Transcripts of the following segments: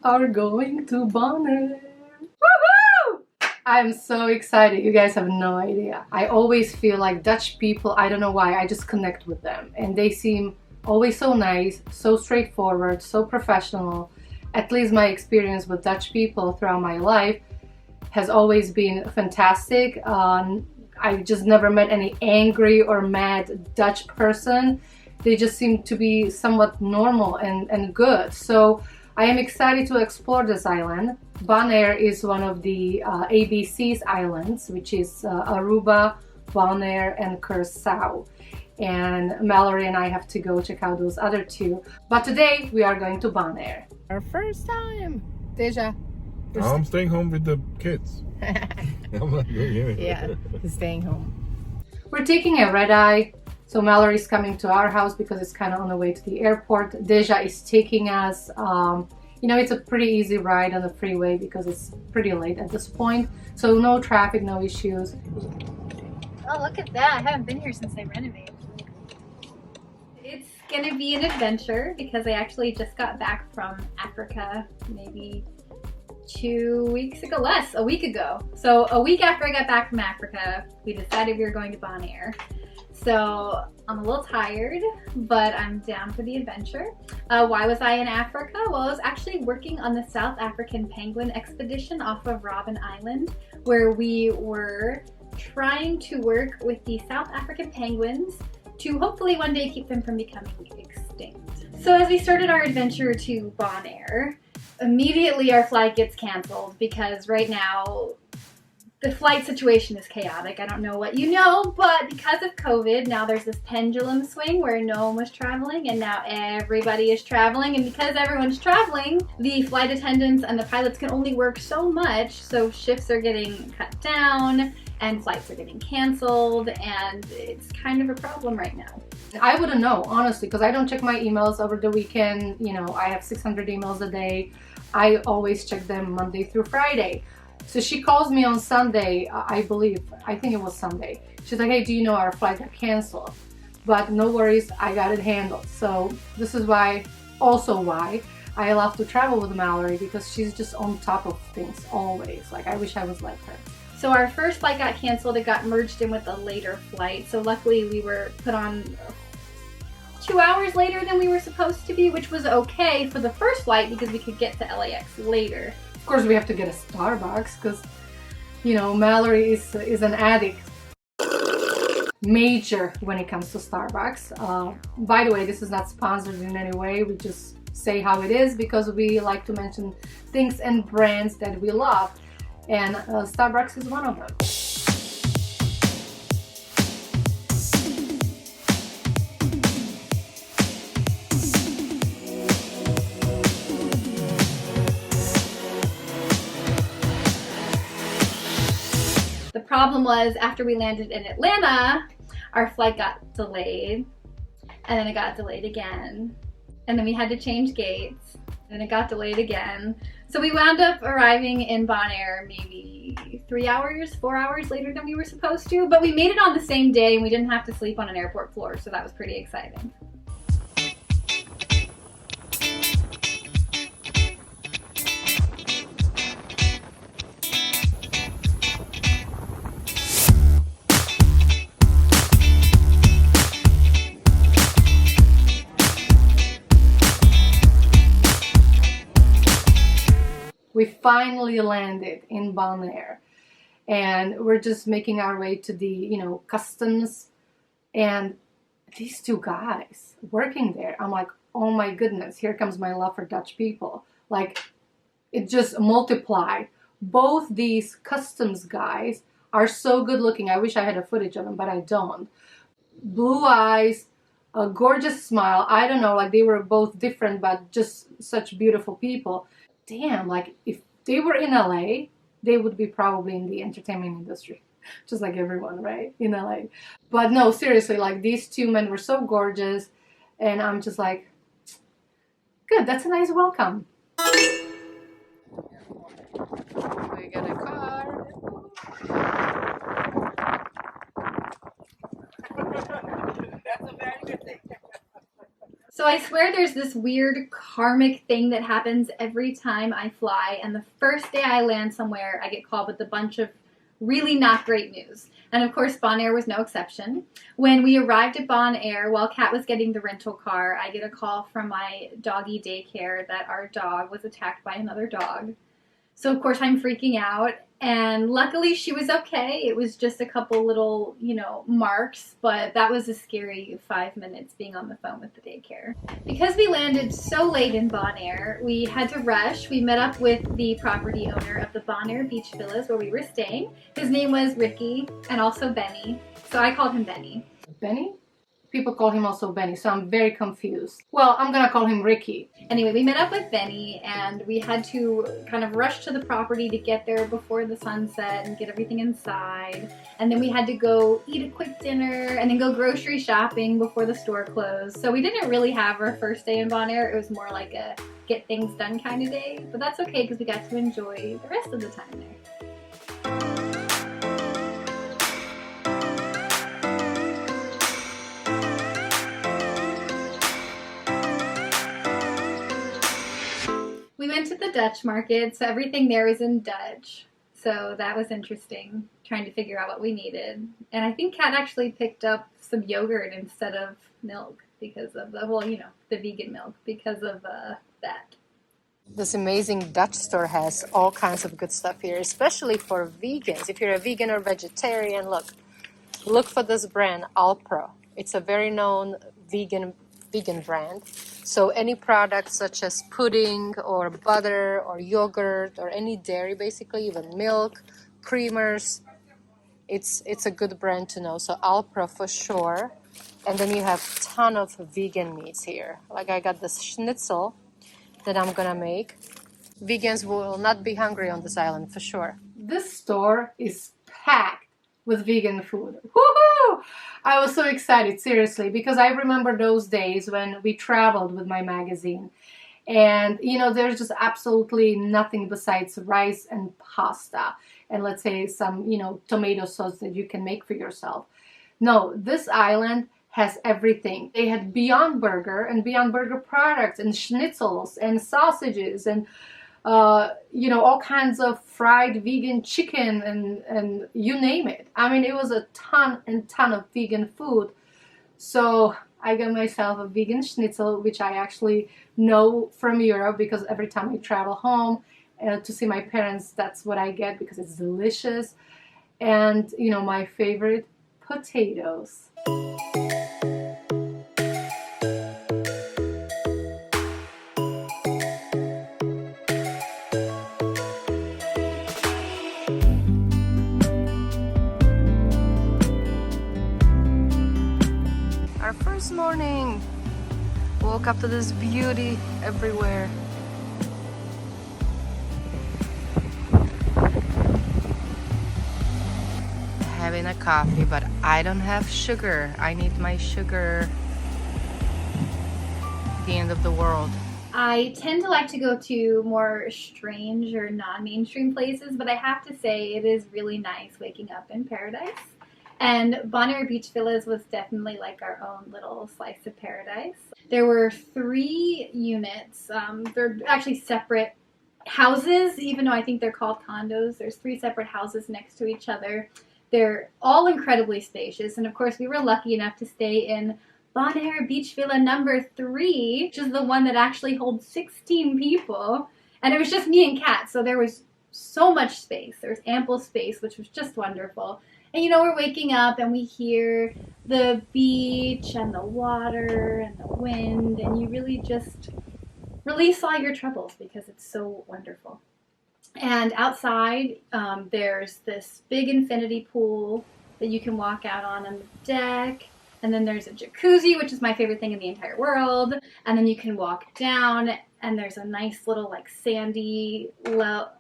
are going to Bonaire. Woohoo! I'm so excited. You guys have no idea. I always feel like Dutch people, I don't know why, I just connect with them. And they seem always so nice, so straightforward, so professional. At least my experience with Dutch people throughout my life has always been fantastic. I just never met any angry or mad Dutch person. They just seem to be somewhat normal and good. So I am excited to explore this island. Bonaire is one of the ABC's islands, which is Aruba, Bonaire, and Curaçao. And Mallory and I have to go check out those other two. But today we are going to Bonaire. Our first time. Deja. I'm staying home with the kids. I'm not going anywhere. Yeah, he's staying home. We're taking a red eye. So Mallory's coming to our house because it's kind of on the way to the airport. Deja is taking us. You know, it's a pretty easy ride on the freeway because it's pretty late at this point. So no traffic, no issues. Oh, look at that. I haven't been here since they renovated. It's gonna be an adventure because I actually just got back from Africa maybe 2 weeks ago, a week ago. So a week after I got back from Africa, we decided we were going to Bonaire. So I'm a little tired, but I'm down for the adventure. Why was I in Africa? Well, I was actually working on the South African penguin expedition off of Robben Island, where we were trying to work with the South African penguins to hopefully one day keep them from becoming extinct. So as we started our adventure to Bonaire, immediately our flight gets canceled because right now the flight situation is chaotic. I don't know what you know, but because of COVID, now there's this pendulum swing where no one was traveling and now everybody is traveling. And because everyone's traveling, the flight attendants and the pilots can only work so much, so shifts are getting cut down and flights are getting canceled, and it's kind of a problem right now. I wouldn't know, honestly, because I don't check my emails over the weekend. You know, I have 600 emails a day. I always check them Monday through Friday. So she calls me on Sunday, I think it was Sunday. She's like, hey, do you know our flight got canceled? But no worries, I got it handled. So this is also why I love to travel with Mallory, because she's just on top of things always. Like, I wish I was like her. So our first flight got canceled. It got merged in with a later flight. So luckily we were put on 2 hours later than we were supposed to be, which was okay for the first flight because we could get to LAX later. Of course, we have to get a Starbucks because, you know, Mallory is an addict. Major when it comes to Starbucks. By the way, this is not sponsored in any way. We just say how it is because we like to mention things and brands that we love. And Starbucks is one of them. The problem was after we landed in Atlanta, our flight got delayed, and then it got delayed again, and then we had to change gates, and it got delayed again. So we wound up arriving in Bonaire maybe 4 hours later than we were supposed to, but we made it on the same day and we didn't have to sleep on an airport floor, so that was pretty exciting. We finally landed in Bonaire, and we're just making our way to the, you know, customs, and these two guys working there, I'm like, oh my goodness, here comes my love for Dutch people. Like, it just multiplied. Both these customs guys are so good looking. I wish I had a footage of them, but I don't. Blue eyes, a gorgeous smile. I don't know, like they were both different, but just such beautiful people. Damn, like if they were in LA, they would be probably in the entertainment industry, just like everyone, right, in LA. But no, seriously, like these two men were so gorgeous, and I'm just like, good, that's a nice welcome. We got a car. So I swear there's this weird karmic thing that happens every time I fly, and the first day I land somewhere, I get called with a bunch of really not great news. And of course, Bonaire was no exception. When we arrived at Bonaire, while Kat was getting the rental car, I get a call from my doggy daycare that our dog was attacked by another dog. So of course I'm freaking out, and luckily she was okay. It was just a couple little, marks, but that was a scary 5 minutes being on the phone with the daycare. Because we landed so late in Bonaire, we had to rush. We met up with the property owner of the Bonaire Beach Villas where we were staying. His name was Ricky and also Benny, so I called him Benny. Benny? People call him also Benny, so I'm very confused. Well, I'm gonna call him Ricky. Anyway, we met up with Benny, and we had to kind of rush to the property to get there before the sunset and get everything inside. And then we had to go eat a quick dinner and then go grocery shopping before the store closed. So we didn't really have our first day in Bonaire. It was more like a get things done kind of day. But that's okay because we got to enjoy the rest of the time there. We went to the Dutch market, so everything there was in Dutch. So that was interesting, trying to figure out what we needed. And I think Kat actually picked up some yogurt instead of milk because of the vegan milk because of that. This amazing Dutch store has all kinds of good stuff here, especially for vegans. If you're a vegan or vegetarian, look for this brand, Alpro. It's a very known vegan brand. So any products such as pudding or butter or yogurt or any dairy, basically, even milk, creamers, it's a good brand to know. So Alpro for sure. And then you have a ton of vegan meats here. Like I got this schnitzel that I'm gonna make. Vegans will not be hungry on this island for sure. This store is packed with vegan food. Woohoo! I was so excited, seriously, because I remember those days when we traveled with my magazine. And, there's just absolutely nothing besides rice and pasta. And let's say some, tomato sauce that you can make for yourself. No, this island has everything. They had Beyond Burger and Beyond Burger products and schnitzels and sausages and all kinds of fried vegan chicken and you name it. I mean, it was a ton and ton of vegan food. So I got myself a vegan schnitzel, which I actually know from Europe because every time I travel home to see my parents, that's what I get because it's delicious. And, my favorite, potatoes. Our first morning, woke up to this beauty everywhere. Having a coffee, but I don't have sugar. I need my sugar. The end of the world. I tend to like to go to more strange or non-mainstream places, but I have to say it is really nice waking up in paradise. And Bonaire Beach Villas was definitely like our own little slice of paradise. There were 3 units. They're actually separate houses, even though I think they're called condos. There's 3 separate houses next to each other. They're all incredibly spacious. And of course, we were lucky enough to stay in Bonaire Beach Villa number 3, which is the one that actually holds 16 people. And it was just me and Kat, so there was so much space. There was ample space, which was just wonderful. And we're waking up and we hear the beach and the water and the wind, and you really just release all your troubles because it's so wonderful. And outside, there's this big infinity pool that you can walk out on the deck. And then there's a jacuzzi, which is my favorite thing in the entire world. And then you can walk down, and there's a nice little sandy,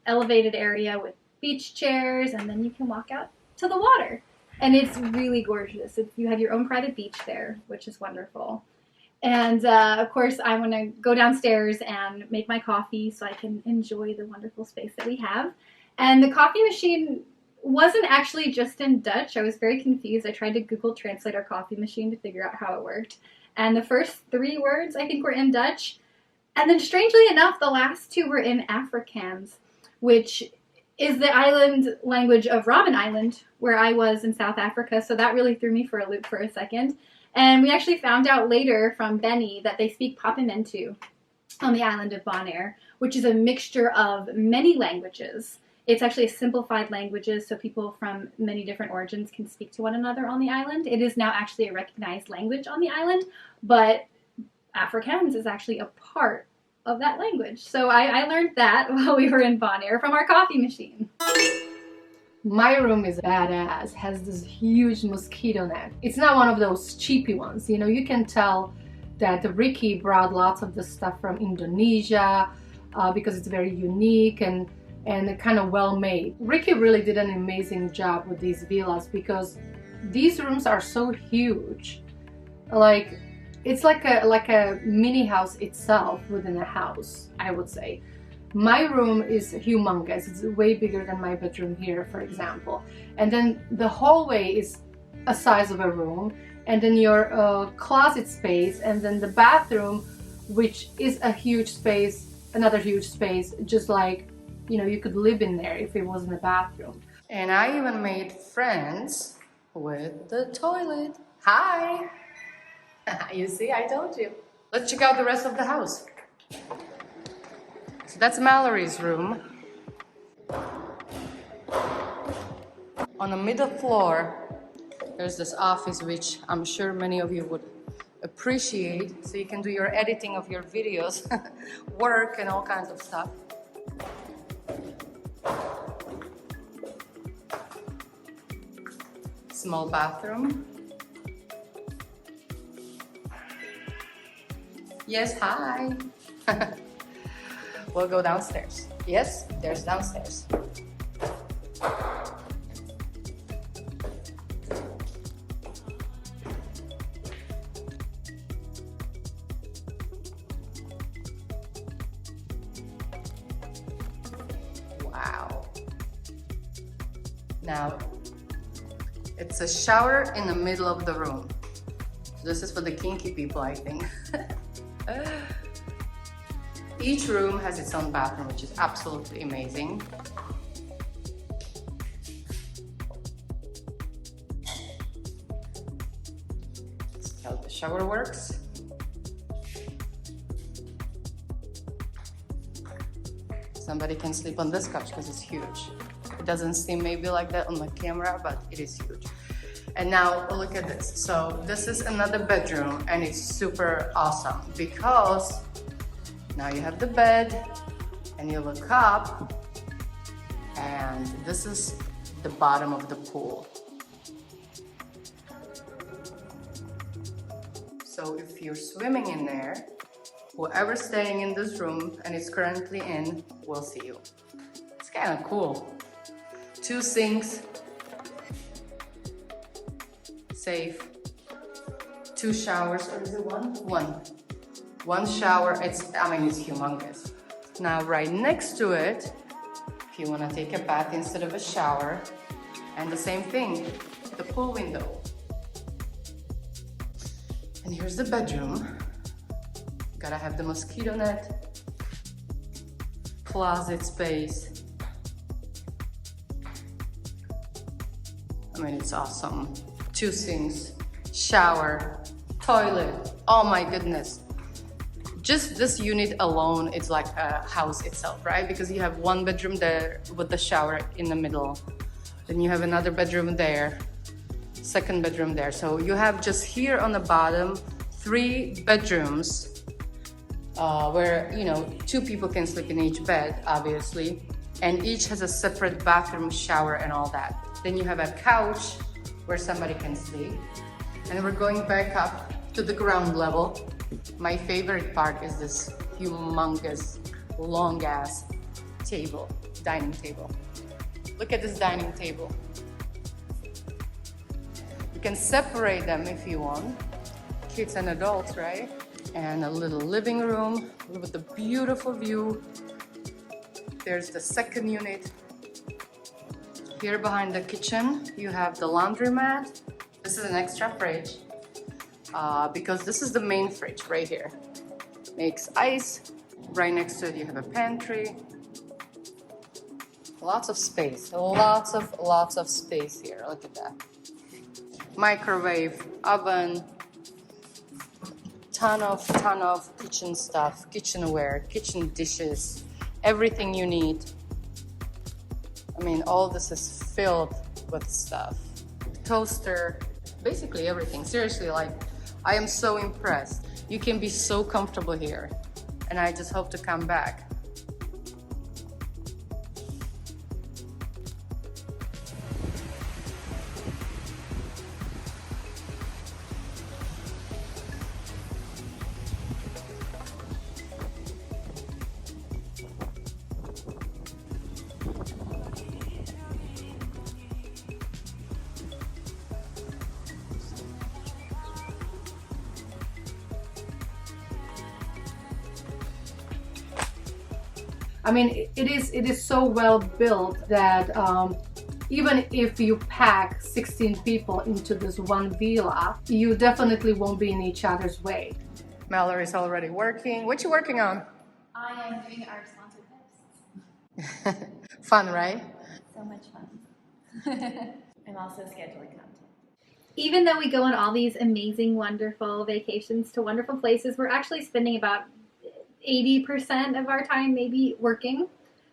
elevated area with beach chairs. And then you can walk out to the water. And it's really gorgeous. You have your own private beach there, which is wonderful. And of course, I want to go downstairs and make my coffee so I can enjoy the wonderful space that we have. And the coffee machine wasn't actually just in Dutch. I was very confused. I tried to Google Translate our coffee machine to figure out how it worked. And the first 3 words I think were in Dutch. And then strangely enough, the last 2 were in Afrikaans, which is the island language of Robben Island, where I was in South Africa. So that really threw me for a loop for a second. And we actually found out later from Benny that they speak Papiamentu on the island of Bonaire, which is a mixture of many languages. It's actually a simplified languages, so people from many different origins can speak to one another on the island. It is now actually a recognized language on the island, but Afrikaans is actually a part of that language. So I learned that while we were in Bonaire from our coffee machine. My room is badass, has this huge mosquito net. It's not one of those cheapy ones, you know, you can tell that Ricky brought lots of the stuff from Indonesia because it's very unique and kind of well made. Ricky really did an amazing job with these villas because these rooms are so huge. Like, it's like a mini house itself within a house, I would say. My room is humongous. It's way bigger than my bedroom here, for example. And then the hallway is a size of a room, and then your closet space, and then the bathroom, which is a huge space, another huge space, just like, you know, you could live in there if it wasn't a bathroom. And I even made friends with the toilet. Hi! You see, I told you. Let's check out the rest of the house. So that's Mallory's room. On the middle floor, there's this office, which I'm sure many of you would appreciate. So you can do your editing of your videos, work and all kinds of stuff. Small bathroom. Yes, hi. We'll go downstairs. Yes, there's downstairs. Wow. Now, it's a shower in the middle of the room. This is for the kinky people, I think. Each room has its own bathroom, which is absolutely amazing. Let's see how the shower works. Somebody can sleep on this couch because it's huge. It doesn't seem maybe like that on the camera, but it is huge. And now look at this. So this is another bedroom, and it's super awesome because now you have the bed and you look up, and this is the bottom of the pool. So if you're swimming in there, whoever's staying in this room and is currently in will see you. It's kind of cool. 2 sinks, safe, 2 showers, or is it one? One shower. It's humongous. Now right next to it, if you want to take a bath instead of a shower, and the same thing, the pool window. And here's the bedroom. Gotta have the mosquito net, closet space. I mean, it's awesome. 2 sinks, shower, toilet. Oh my goodness. Just this unit alone, it's like a house itself, right? Because you have 1 bedroom there with the shower in the middle. Then you have another bedroom there, 2nd bedroom there. So you have just here on the bottom, 3 bedrooms where, you know, 2 people can sleep in each bed, obviously. And each has a separate bathroom, shower, and all that. Then you have a couch where somebody can sleep. And we're going back up to the ground level. My favorite part is this humongous, long-ass table, dining table. Look at this dining table. You can separate them if you want, kids and adults, right? And a little living room with a beautiful view. There's the 2nd unit. Here behind the kitchen, you have the laundromat. This is an extra fridge. because this is the main fridge right here. Makes ice. Right next to it you have a pantry. Lots of space, lots of space here. Look at that. Microwave, oven, ton of kitchen stuff, kitchenware, kitchen dishes, everything you need. I mean, all this is filled with stuff. Toaster, basically everything. Seriously, like, I am so impressed. You can be so comfortable here, and I just hope to come back. I mean, it is so well built that even if you pack 16 people into this one villa, you definitely won't be in each other's way. Mallory's already working. What you working on? I am doing our sponsored posts. Fun, right? So much fun. I'm also scheduling content. Even though we go on all these amazing, wonderful vacations to wonderful places, we're actually spending about 80% of our time maybe working.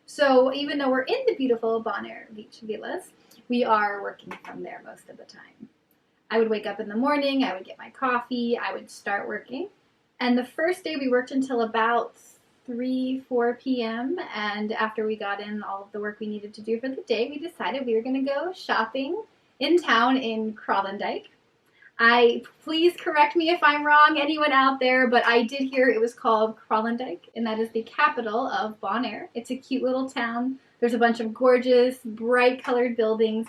So even though we're in the beautiful Bonaire Beach Villas, we are working from there most of the time. I would wake up in the morning, I would get my coffee, I would start working. And the first day we worked until about 3-4 p.m. And after we got in all of the work we needed to do for the day, we decided we were going to go shopping in town in Kralendijk. Please correct me if I'm wrong, anyone out there, but I did hear it was called Kralendijk, and that is the capital of Bonaire. It's a cute little town. There's a bunch of gorgeous, bright colored buildings,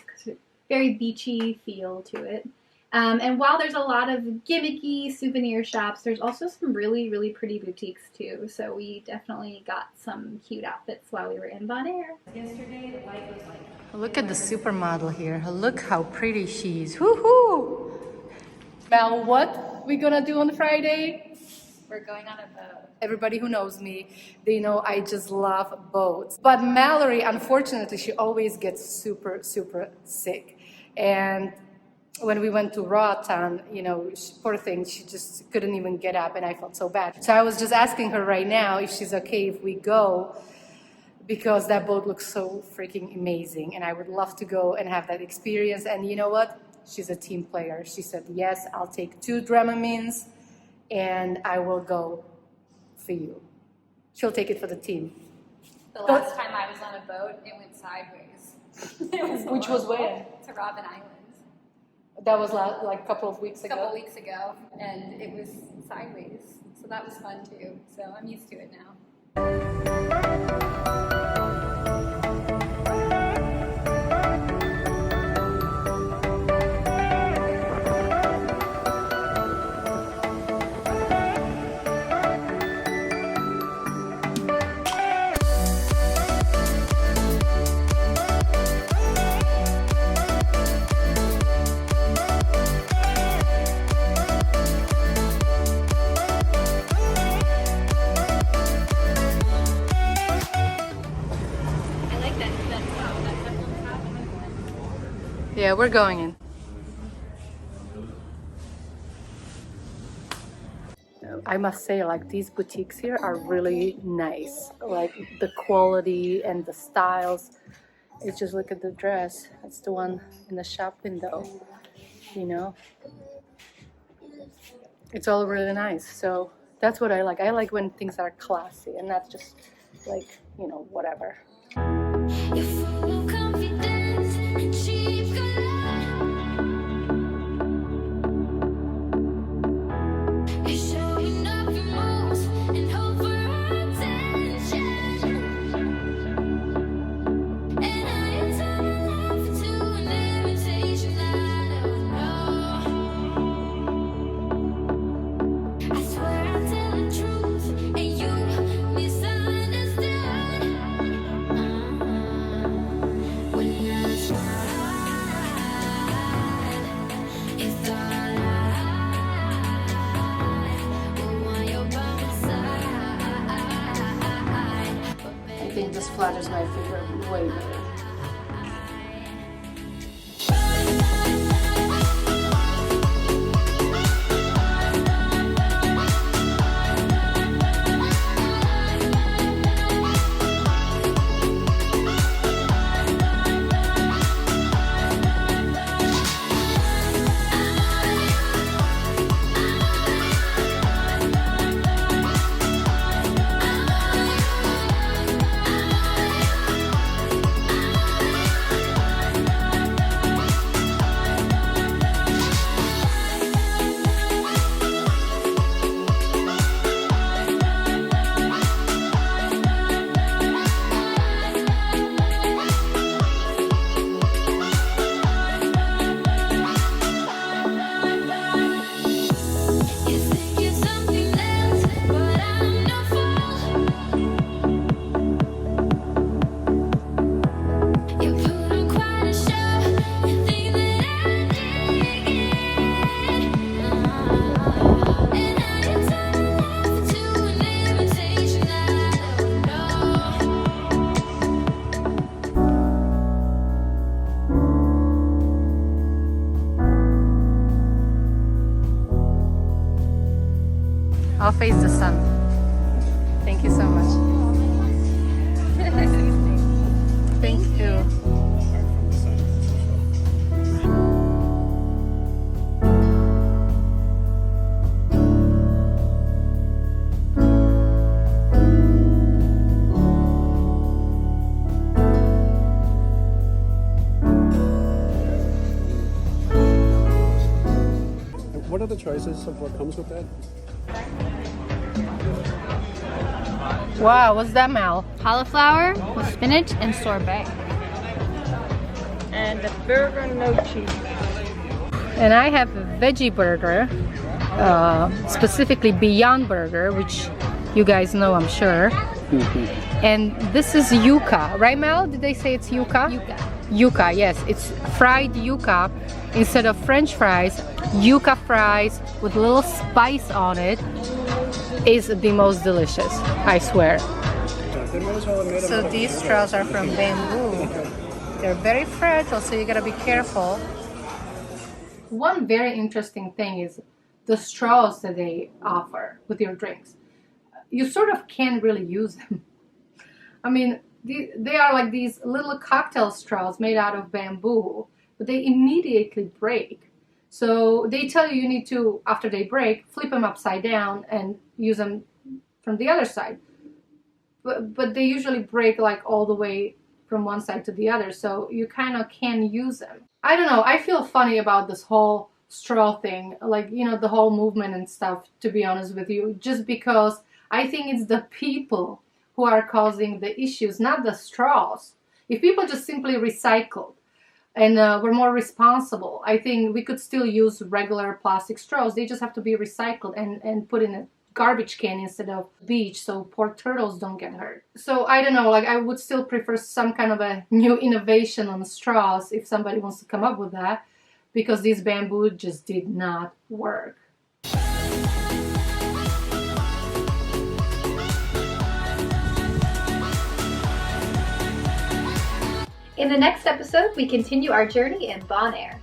very beachy feel to it. And while there's a lot of gimmicky souvenir shops, there's also some really, really pretty boutiques too. So we definitely got some cute outfits while we were in Bonaire. Yesterday, the light was like... Look at the supermodel here. Look how pretty she is. Woohoo! Mel, what we gonna do on Friday? We're going on a boat. Everybody who knows me, they know I just love boats. But Mallory, unfortunately, she always gets super, super sick. And when we went to Roatan, you know, poor thing, she just couldn't even get up, and I felt so bad. So I was just asking her right now if she's okay if we go, because that boat looks so freaking amazing, and I would love to go and have that experience. And you know what? She's a team player. She said, yes, I'll take 2 Dramamines, and I will go for you. She'll take it for the team. The last time I was on a boat, it went sideways. Which was when? To Robben Island. That was like a couple of weeks ago. A couple weeks ago, and it was sideways. So that was fun too. So I'm used to it now. Yeah, we're going in. I must say, like, these boutiques here are really nice. Like, the quality and the styles. It's just, look at the dress. That's the one in the shop window, you know. It's all really nice. So that's what I like. I like when things are classy and not just like, you know, whatever. flatters my figure way better. I'll face the sun. Thank you so much. Thank you. What are the choices of what comes with that? Wow, what's that, Mal? Cauliflower with spinach and sorbet. And the burger, no cheese. And I have a veggie burger, specifically Beyond Burger, which you guys know, I'm sure. And this is yuca, right, Mel? Did they say it's yuca? Yuca. Yuca, yes. It's fried yuca. Instead of French fries, yuca fries with a little spice on it is the most delicious, I swear. So these straws are from bamboo. They're very fragile, so you gotta be careful. One very interesting thing is the straws that they offer with your drinks. You sort of can't really use them. I mean, they are like these little cocktail straws made out of bamboo, but they immediately break. So they tell you need to, after they break, flip them upside down and use them from the other side. But they usually break like all the way from one side to the other, so you kind of can use them. I don't know, I feel funny about this whole straw thing, like, you know, the whole movement and stuff, to be honest with you, just because I think it's the people who are causing the issues, not the straws. If people just simply recycled and were more responsible, I think we could still use regular plastic straws. They just have to be recycled and put in a garbage can instead of beach, so poor turtles don't get hurt. So I don't know, like, I would still prefer some kind of a new innovation on straws if somebody wants to come up with that, because this bamboo just did not work. In the next episode, we continue our journey in Bonaire.